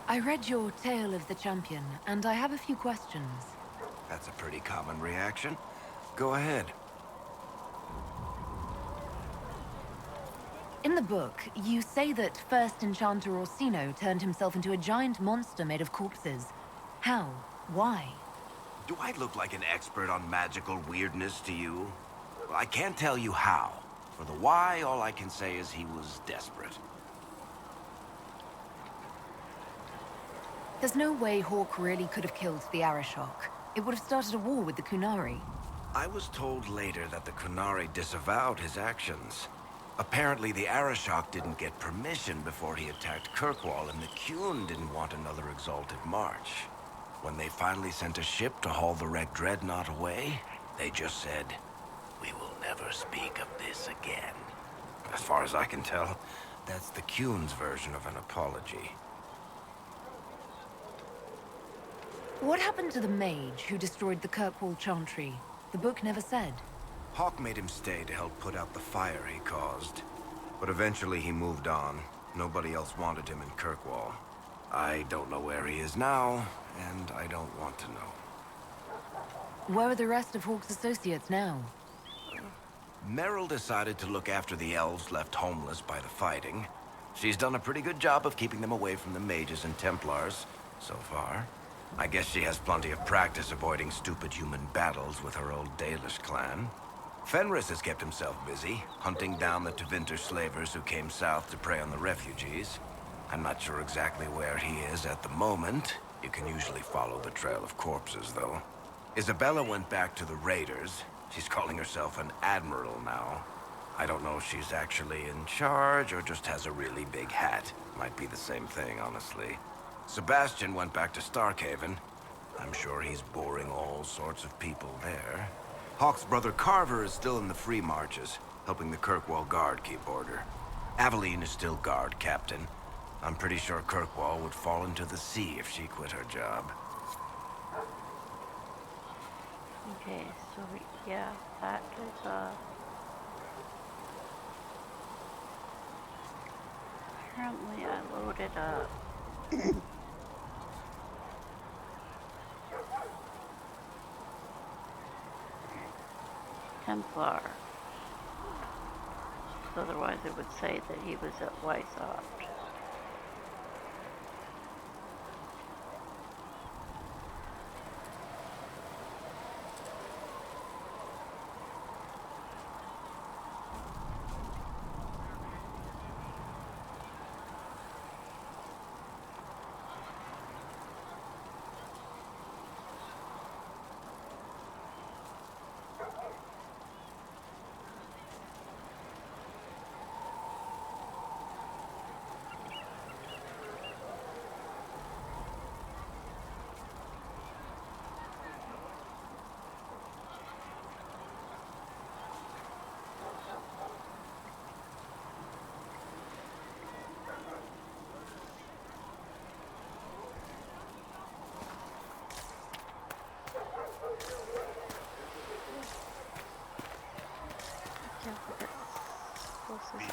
S6: I read your Tale of the Champion, and I have a few questions.
S9: That's a pretty common reaction. Go ahead.
S6: In the book, you say that first Enchanter Orsino turned himself into a giant monster made of corpses. How? Why?
S9: Do I look like an expert on magical weirdness to you? Well, I can't tell you how. For the why, all I can say is he was desperate.
S6: There's no way Hawk really could have killed the Arishok. It would have started a war with the Kunari.
S9: I was told later that the Kunari disavowed his actions. Apparently, the Arishok didn't get permission before he attacked Kirkwall, and the Qun didn't want another exalted march. When they finally sent a ship to haul the wrecked dreadnought away, they just said, "We will never speak of this again." As far as I can tell, that's the Qun's version of an apology.
S6: What happened to the mage who destroyed the Kirkwall Chantry? The book never said.
S9: Hawk made him stay to help put out the fire he caused. But eventually he moved on. Nobody else wanted him in Kirkwall. I don't know where he is now, and I don't want to know.
S6: Where are the rest of Hawk's associates now?
S9: Merrill decided to look after the elves left homeless by the fighting. She's done a pretty good job of keeping them away from the mages and Templars, so far. I guess she has plenty of practice avoiding stupid human battles with her old Dalish clan. Fenris has kept himself busy, hunting down the Tevinter slavers who came south to prey on the refugees. I'm not sure exactly where he is at the moment. You can usually follow the trail of corpses, though. Isabella went back to the raiders. She's calling herself an admiral now. I don't know if she's actually in charge or just has a really big hat. Might be the same thing, honestly. Sebastian went back to Starkhaven. I'm sure he's boring all sorts of people there. Hawk's brother Carver is still in the Free Marches, helping the Kirkwall Guard keep order. Aveline is still guard captain. I'm pretty sure Kirkwall would fall into the sea if she quit her job.
S3: Okay, so yeah, that is apparently I loaded up Templar. Otherwise it would say that he was at Weissoft.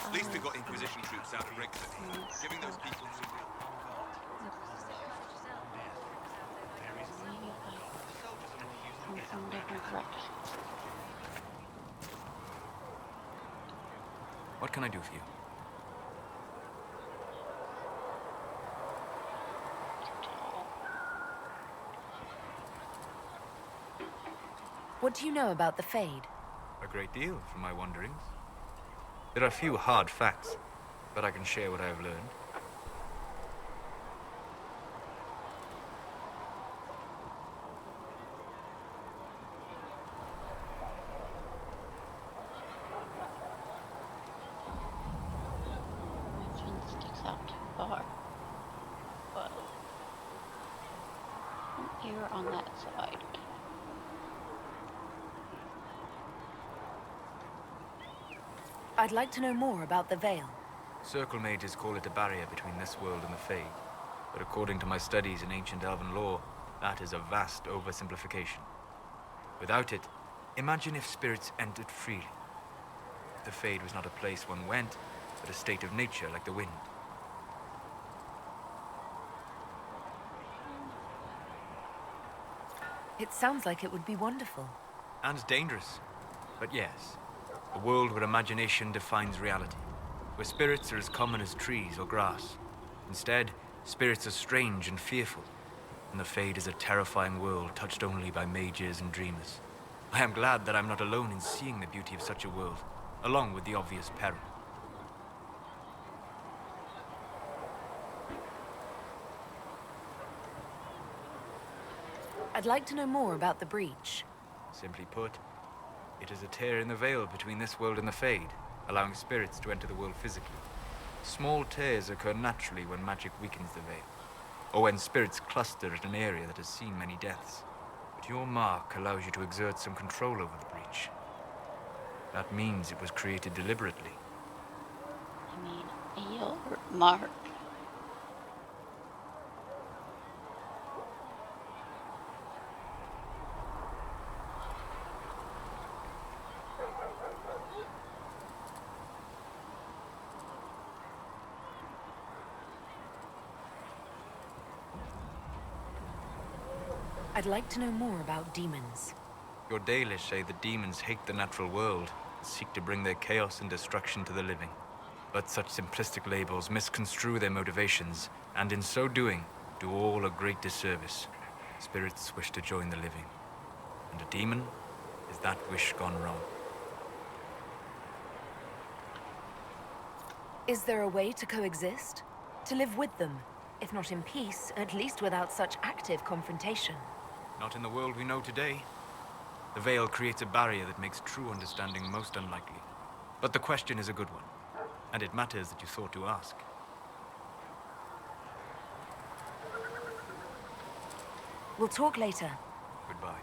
S20: At least we got Inquisition troops out of Brixton, giving those people some real
S3: Some different direction.
S15: What can I do for you?
S1: What do you know about the Fade?
S15: A great deal from my wanderings. There are few hard facts, but I can share what I have learned.
S3: Which one sticks out too far? Well, here on that side.
S1: I'd like to know more about the Veil.
S15: Circle mages call it a barrier between this world and the Fade. But according to my studies in ancient elven lore, that is a vast oversimplification. Without it, imagine if spirits entered freely. The Fade was not a place one went, but a state of nature like the wind.
S1: It sounds like it would be wonderful.
S15: And dangerous. But yes, a world where imagination defines reality. Where spirits are as common as trees or grass. Instead, spirits are strange and fearful. And the Fade is a terrifying world touched only by mages and dreamers. I am glad that I'm not alone in seeing the beauty of such a world, along with the obvious peril.
S1: I'd like to know more about the breach.
S15: Simply put, it is a tear in the veil between this world and the Fade, allowing spirits to enter the world physically. Small tears occur naturally when magic weakens the veil, or when spirits cluster at an area that has seen many deaths. But your mark allows you to exert some control over the breach. That means it was created deliberately.
S3: I mean, your mark.
S1: I'd like to know more about demons.
S15: Your Dalish say the demons hate the natural world, that seek to bring their chaos and destruction to the living. But such simplistic labels misconstrue their motivations, and in so doing, do all a great disservice. Spirits wish to join the living, and a demon is that wish gone wrong.
S1: Is there a way to coexist? To live with them? If not in peace, at least without such active confrontation.
S15: Not in the world we know today. The veil creates a barrier that makes true understanding most unlikely. But the question is a good one, and it matters that you thought to ask.
S1: We'll talk later.
S15: Goodbye.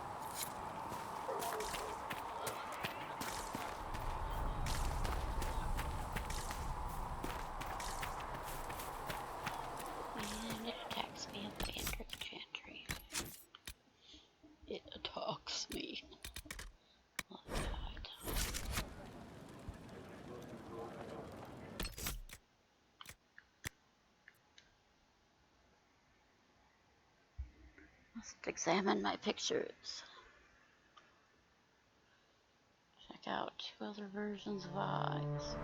S3: And it attacks me at the Andric Chantry. It attacks me. Must examine my pictures. Check out 2 other versions of eyes.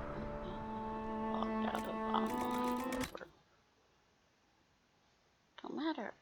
S3: Logged out of online. Don't matter.